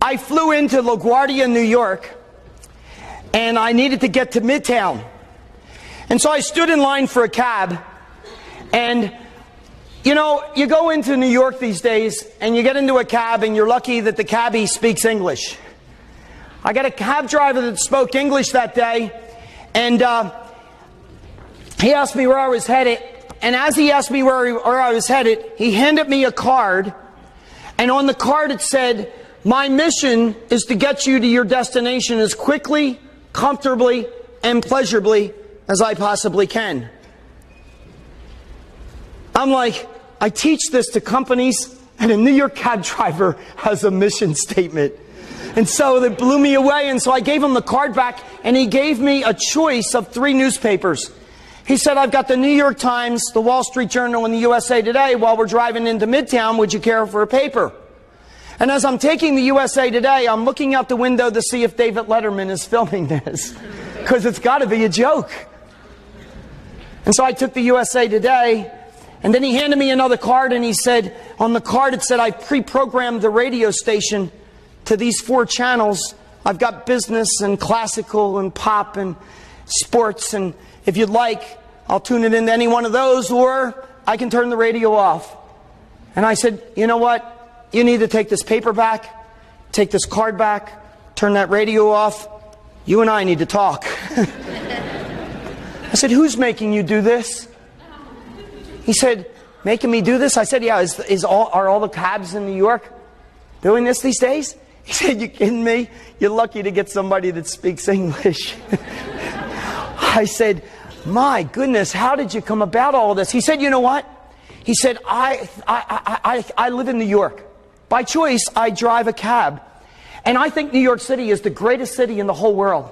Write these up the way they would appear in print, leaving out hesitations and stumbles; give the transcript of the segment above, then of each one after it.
I flew into LaGuardia, New York, and I needed to get to Midtown. And so I stood in line for a cab, and you know, you go into New York these days, and you get into a cab, and you're lucky that the cabbie speaks English. I got a cab driver that spoke English that day, and he asked me where I was headed, and as he asked me where I was headed, he handed me a card, and on the card it said, "My mission is to get you to your destination as quickly, comfortably, and pleasurably as I possibly can." I'm like, I teach this to companies, and a New York cab driver has a mission statement. And so that blew me away, and so I gave him the card back, and he gave me a choice of 3 newspapers. He said, "I've got the New York Times, the Wall Street Journal, and the USA Today. While we're driving into Midtown, would you care for a paper?" And as I'm taking the USA Today, I'm looking out the window to see if David Letterman is filming this, because it's got to be a joke. And so I took the USA Today, and then he handed me another card, and he said, on the card it said, "I pre-programmed the radio station to these 4 channels. I've got business and classical and pop and sports, and if you'd like, I'll tune it into any one of those, or I can turn the radio off." And I said, "You know what? You need to take this paper back, take this card back, turn that radio off. You and I need to talk." I said, "Who's making you do this?" He said, "Making me do this?" I said, "Yeah, are all the cabs in New York doing this these days?" He said, "You kidding me? You're lucky to get somebody that speaks English." I said, "My goodness, how did you come about all of this?" He said, "You know what?" He said, I live in New York. By choice, I drive a cab. And I think New York City is the greatest city in the whole world.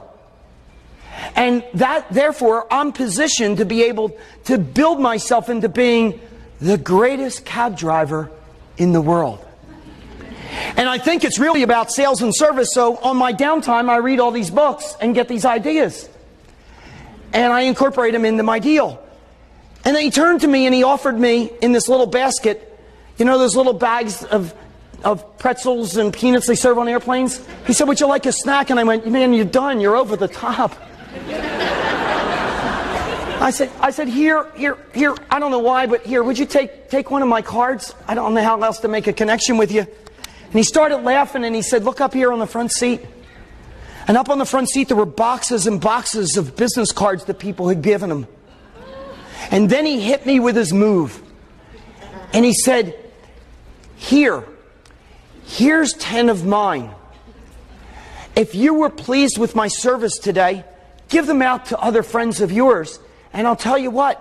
And therefore, I'm positioned to be able to build myself into being the greatest cab driver in the world. And I think it's really about sales and service. So on my downtime, I read all these books and get these ideas. And I incorporate them into my deal. And then he turned to me and he offered me in this little basket, you know those little bags of pretzels and peanuts they serve on airplanes? He said, "Would you like a snack?" And I went, "Man, you're done. You're over the top." I said, here, I don't know why, but here, would you take one of my cards? I don't know how else to make a connection with you. And he started laughing and he said, "Look up here on the front seat." And up on the front seat, there were boxes and boxes of business cards that people had given him. And then he hit me with his move. And he said, here's 10 of mine. If you were pleased with my service today, give them out to other friends of yours. And I'll tell you what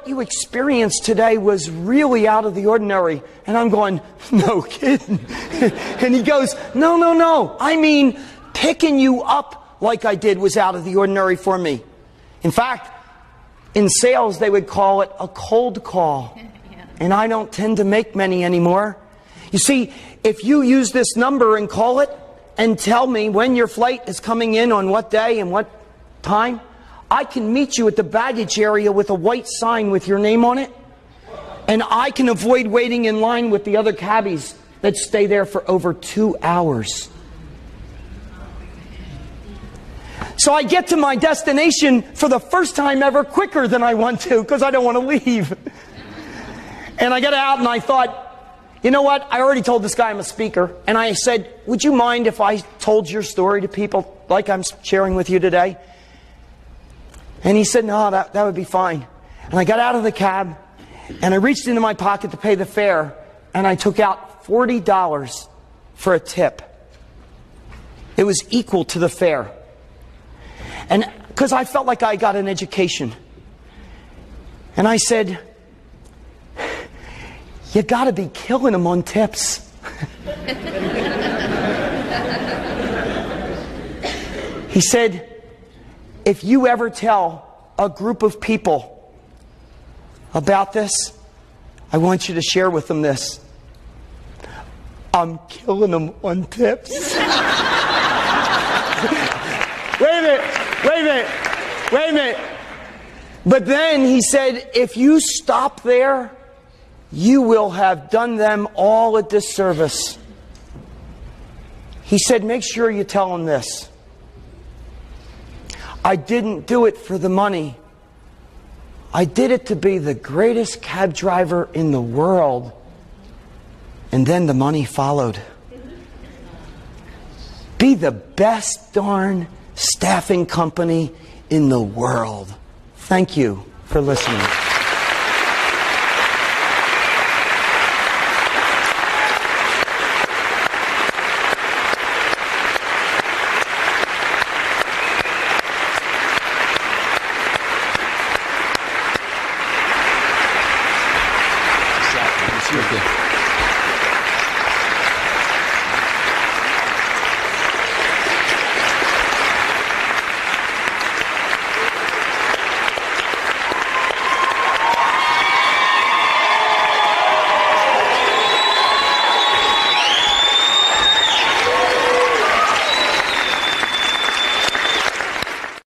you experienced today was really out of the ordinary. And I'm going, "No kidding." And he goes, No. I mean, picking you up like I did was out of the ordinary for me. In fact, in sales, they would call it a cold call. And I don't tend to make many anymore. You see, if you use this number and call it and tell me when your flight is coming in on what day and what time, I can meet you at the baggage area with a white sign with your name on it. And I can avoid waiting in line with the other cabbies that stay there for over 2 hours. So I get to my destination for the first time ever quicker than I want to, because I don't want to leave. And I got out and I thought, you know what? I already told this guy I'm a speaker. And I said, "Would you mind if I told your story to people like I'm sharing with you today?" And he said, "No, that would be fine." And I got out of the cab and I reached into my pocket to pay the fare. And I took out $40 for a tip. It was equal to the fare. And because I felt like I got an education. And I said, "You got to be killing them on tips." He said, "If you ever tell a group of people about this, I want you to share with them this. I'm killing them on tips." Wait a minute. But then he said, "If you stop there, you will have done them all a disservice." He said, make sure you tell him this. I didn't do it for the money. I did it to be the greatest cab driver in the world. And then the money followed. Be the best darn staffing company in the world. Thank you for listening.